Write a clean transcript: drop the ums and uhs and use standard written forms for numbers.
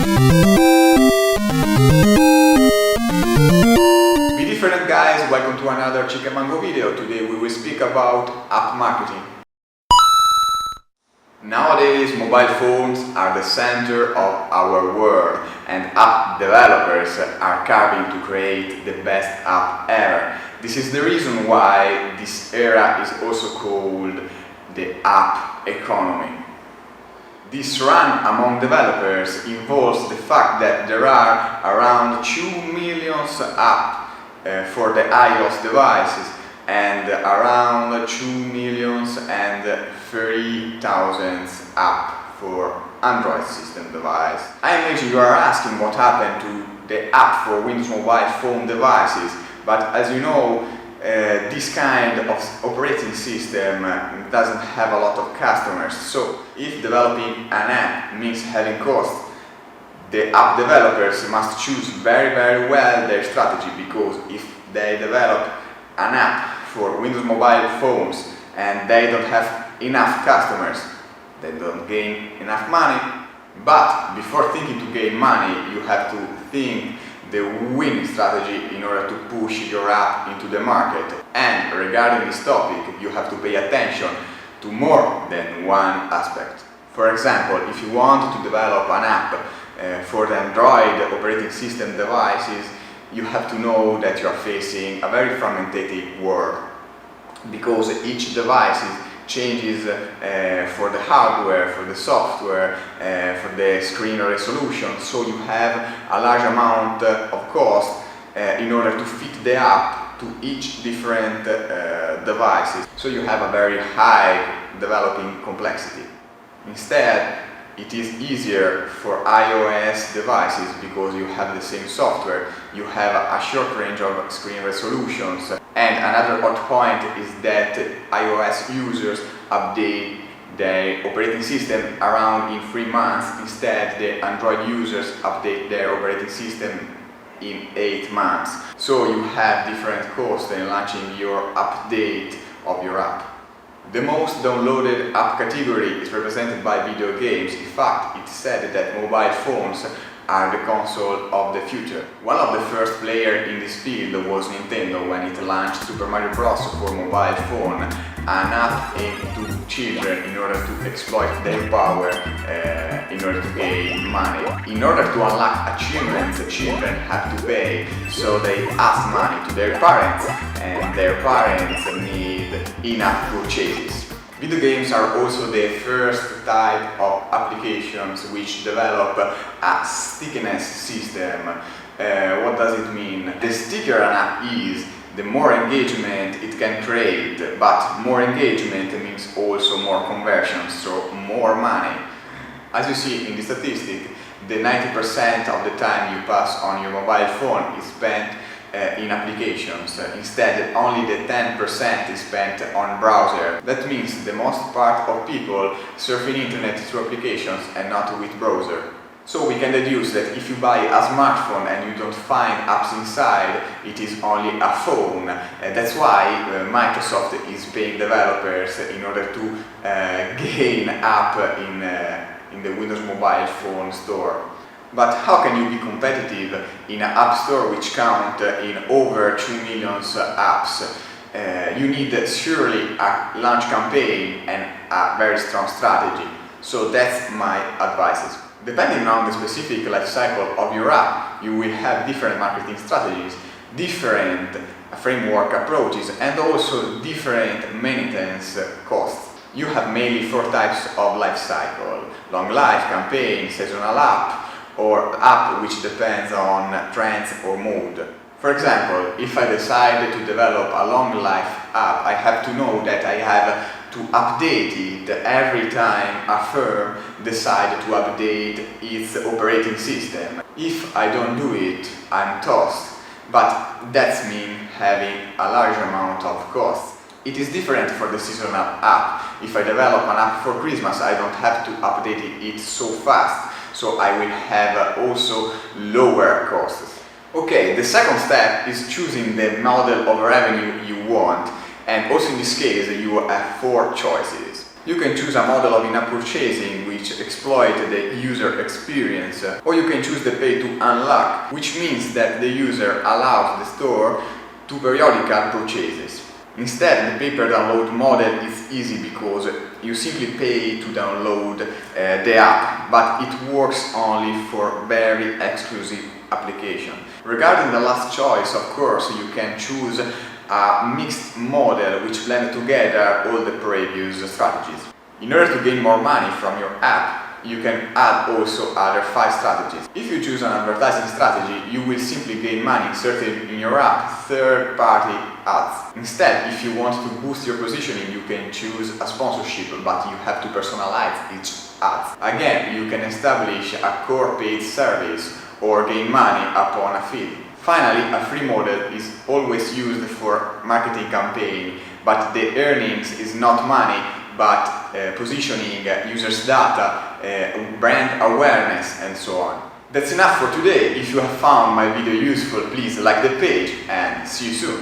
Be different, guys, welcome to another Chicken Mango video. Today we will speak about app marketing. Nowadays mobile phones are the center of our world and app developers are carving to create the best app ever. This is the reason why this era is also called the app economy. This run among developers involves the fact that there are around 2 million apps for the iOS devices and around 2,030,000 apps for Android system device. I imagine you are asking what happened to the app for Windows mobile phone devices, but as you know, this kind of operating system doesn't have a lot of customers, so if developing an app means having costs, the app developers must choose very well their strategy, because if they develop an app for Windows mobile phones and they don't have enough customers, they don't gain enough money. But before thinking to gain money, you have to think the winning strategy in order to push your app into the market. And regarding this topic, you have to pay attention to more than one aspect. For example, if you want to develop an app for the Android operating system devices, you have to know that you are facing a very fragmented world, because each device changes for the hardware, for the software, for the screen resolution, so you have a large amount of cost in order to fit the app to each different devices, so you have a very high developing complexity. Instead, it is easier for iOS devices because you have the same software, you have a short range of screen resolutions, and another hot point is that iOS users update their operating system around in 3 months. Instead, the Android users update their operating system in 8 months. So you have different costs in launching your update of your app. The most downloaded app category is represented by video games. In fact, it's said that mobile phones are the console of the future. One of the first players in this field was Nintendo when it launched Super Mario Bros. For mobile phone, an app aimed to children in order to exploit their power in order to gain money. In order to unlock achievements, children have to pay, so they ask money to their parents, and their parents need in-app purchases. Video games are also the first type of applications which develop a stickiness system. What does it mean? The stickier an app is, the more engagement it can create, but more engagement means also more conversions, so more money. As you see in the statistic, the 90% of the time you pass on your mobile phone is spent in applications. Instead, only the 10% is spent on browser. That means the most part of people surfing internet through applications and not with browser. So we can deduce that if you buy a smartphone and you don't find apps inside, it is only a phone. That's why Microsoft is paying developers in order to gain app in the Windows mobile phone store. But how can you be competitive in an app store which count in over 2 million apps? You need surely a launch campaign and a very strong strategy. So that's my advice. Depending on the specific life cycle of your app, you will have different marketing strategies, different framework approaches, and also different maintenance costs. You have mainly 4 types of life cycle: long life, campaign, seasonal app, or app which depends on trends or mood. For example, if I decide to develop a long life app, I have to know that I have to update it every time a firm decides to update its operating system. If I don't do it, I'm toast, but that means having a large amount of costs. It is different for the seasonal app. If I develop an app for Christmas, I don't have to update it so fast, so I will have also lower costs. Okay, the second step is choosing the model of revenue you want, and also in this case you have 4 choices. You can choose a model of in-app purchasing which exploit the user experience, or you can choose the pay to unlock, which means that the user allows the store to periodical purchases. Instead, the pay-per-download model is easy because you simply pay to download the app, but it works only for very exclusive applications. Regarding the last choice, of course, you can choose a mixed model which blend together all the previous strategies. In order to gain more money from your app, you can add also other 5 strategies. If you choose an advertising strategy, you will simply gain money inserting in your app third-party ads. Instead, if you want to boost your positioning, you can choose a sponsorship, but you have to personalize each ad. Again, you can establish a core paid service or gain money upon a feed. Finally, a free model is always used for marketing campaign, but the earnings is not money, but positioning, users' data, brand awareness, and so on. That's enough for today. If you have found my video useful, please like the page and see you soon.